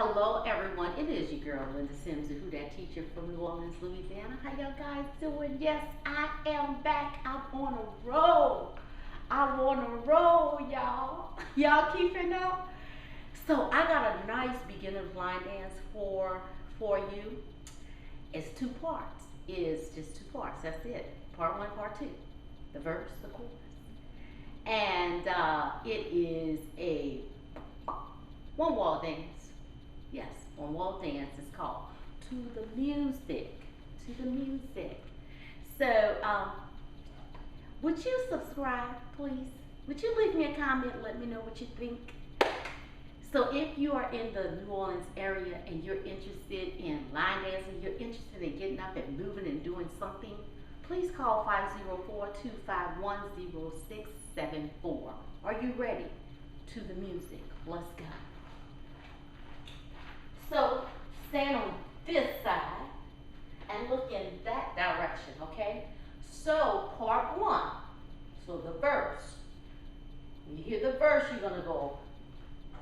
Hello everyone, it is your girl Linda Sims, the Who Dat teacher from New Orleans, Louisiana. How y'all guys doing? Yes, I am back. I'm on a roll. I'm on a roll, y'all. Y'all keeping up? So I got a nice beginner's line dance for you. It's two parts. It's just two parts. That's it. Part one, part two. The verse, the chorus. And it is a one wall dance. Yes, one wall dance is called To the Music. To the Music. So, would you subscribe, please? Would you leave me a comment and let me know what you think? So if you are in the New Orleans area and you're interested in line dancing, you're interested in getting up and moving and doing something, please call 504-251-0674. Are you ready? To the music. Let's go. So stand on this side and look in that direction, okay? So part one, so the verse. When you hear the verse, you're gonna go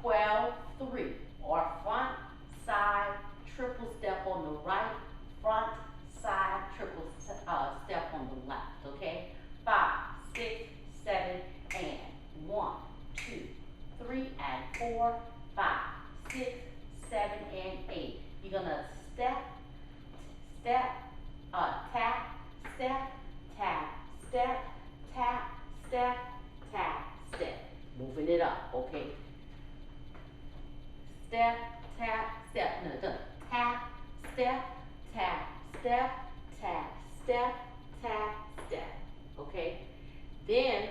12-3, or front, side, triple step on the right, front, side, triple step on the left, okay? 5, 6, 7, and 1, 2, 3, and 4, 5, 6, 7, and 8. You're gonna step, step, tap, step, tap, step, tap, step, tap, step. Moving it up, okay? Step, tap, step. No, tap, step, tap, step, tap, step, tap, step. Okay? Then,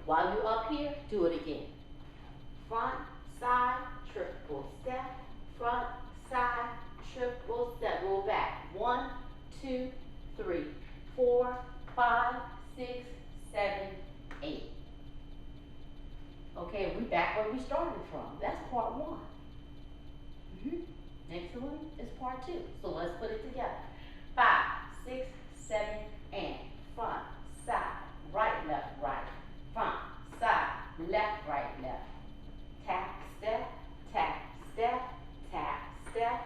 while you're up here, do it again. Front, side, triple step, front, side, triple step. Roll back. 1, 2, 3, 4, 5, 6, 7, 8. Okay, we back where we started from. That's part one. Next one is part two. So let's put it together. 5, 6, 7, and front, side, right, left, right, front, side, left, right, left. Tap, step, tap, step, tap, step,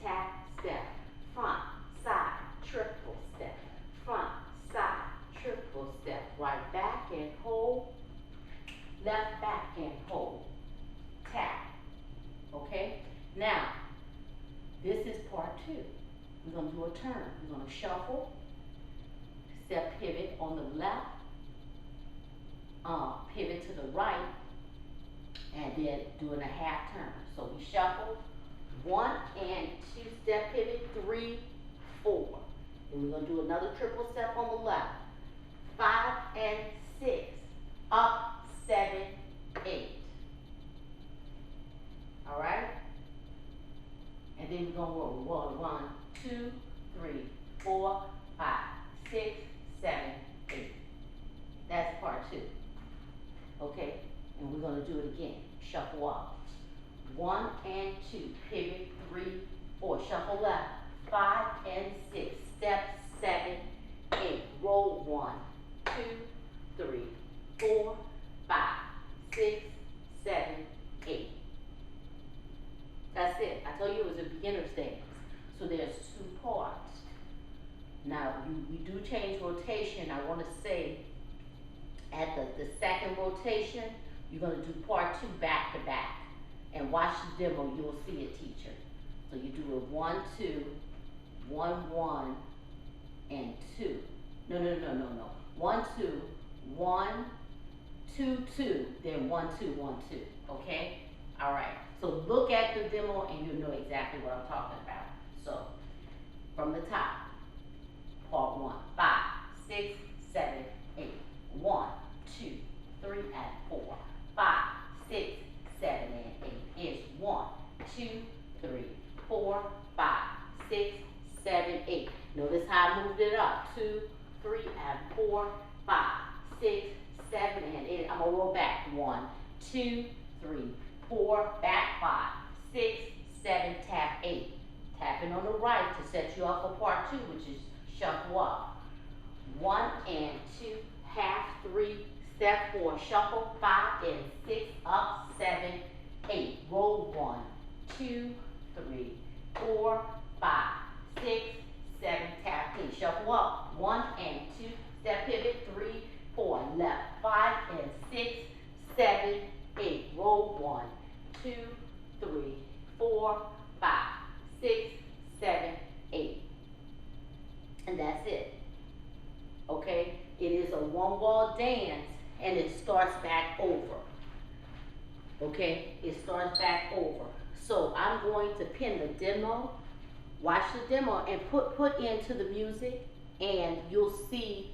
tap, step. Front, side, triple step. Front, side, triple step. Right back and hold. Left back and hold. Tap. Okay? Now, this is part two. We're going to do a turn. We're going to shuffle. Step pivot on the left. Pivot to the right. And then doing a half turn. So we shuffle. 1 and 2 step pivot. 3, 4. And we're going to do another triple step on the left. 5 and 6. Up, 7, 8. All right? And then we're going to roll 1, 2, 3, 4, 5, 6, 7, 8. That's part two. Okay? And we're going to do it again. Shuffle up. 1 and 2. Pivot. 3, 4. Shuffle left. 5 and 6. Step 7, 8. Roll 1, 2, 3, 4, 5, 6, 7, 8. That's it. I told you it was a beginner's dance. So there's two parts. Now, we do change rotation. I want to say at the second rotation, you're going to do part two back to back. And watch the demo. You'll see it, teacher. So you do it 1, 2, 1, 1, and 2. No. 1, 2, 1, 2, 2, then 1, 2, 1, 2. Okay? All right. So look at the demo and you'll know exactly what I'm talking about. So from the top, part 1, 5, 6, 7, 8. 1, 2, 3, and 4. 5, 6, 7, and 8 is 1, 2, 3, 4, 5, 6, 7, 8. Notice how I moved it up. 2, 3, and 4, 5, 6, 7, and 8. I'm gonna roll back. 1, 2, 3, 4, back 5, 6, 7, tap 8. Tapping on the right to set you up for part two, which is shuffle up. 1 and 2, half, 3, step 4, shuffle 5 and 6, up 7, 8. Roll 1, 2, 3, 4, 5, 6, 7, tap in, shuffle up, 1 and 2, step pivot, 3, 4, left, 5 and 6, 7, 8, roll 1, 2, 3, 4, 5, 6, 7, 8, and that's it. Okay, it is a one wall dance and it starts back over. Okay, it starts back over. So I'm going to pin the demo, watch the demo, and put into the music, and you'll see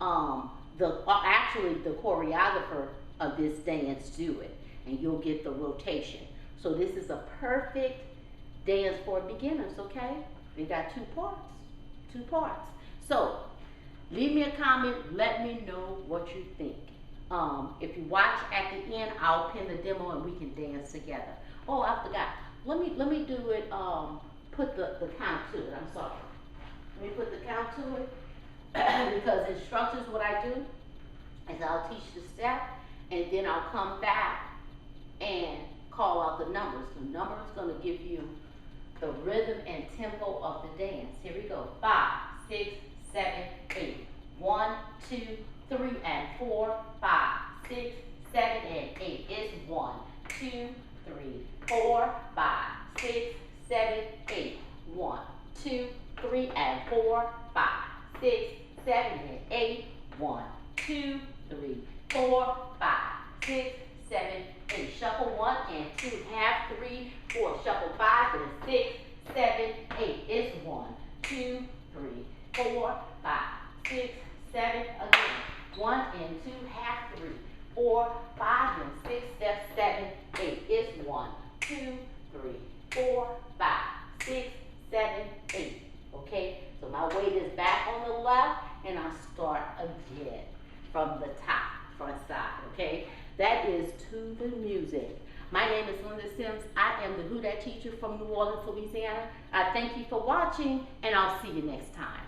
actually the choreographer of this dance do it, and you'll get the rotation. So this is a perfect dance for beginners. Okay, we got two parts. So leave me a comment, let me know what you think. If you watch at the end, I'll pin the demo and we can dance together. Oh, I forgot. Let me do it, put the count to it. I'm sorry. Let me put the count to it. Because instructors, what I do is I'll teach the step and then I'll come back and call out the numbers. The number is going to give you the rhythm and tempo of the dance. Here we go. 5, 6, 7, 8. 1, 2, 3, and 4, 5, 6, 7, and 8. It's 1, 2, 3, 4, 5, 6, 7, 8. 1, 2, 3, and 4, 5, 6, 7, and 8. 1, 2, 3, 4, 5, 6, 7, 8. Shuffle 1 and 2, half, 3, 4. Shuffle 5 and 6, 7, 8. It's 1, 2, 3, 4, 5, 6, 7, again. 1 and 2, half, 3, 4, 5, and 6, step 7, 8. It's 1, 2, 3, 4, 5, 6, 7, 8. Okay, so my weight is back on the left, and I start again from the top, front side. Okay, that is to the music. My name is Linda Sims. I am the Who Dat teacher from New Orleans, Louisiana. I thank you for watching, and I'll see you next time.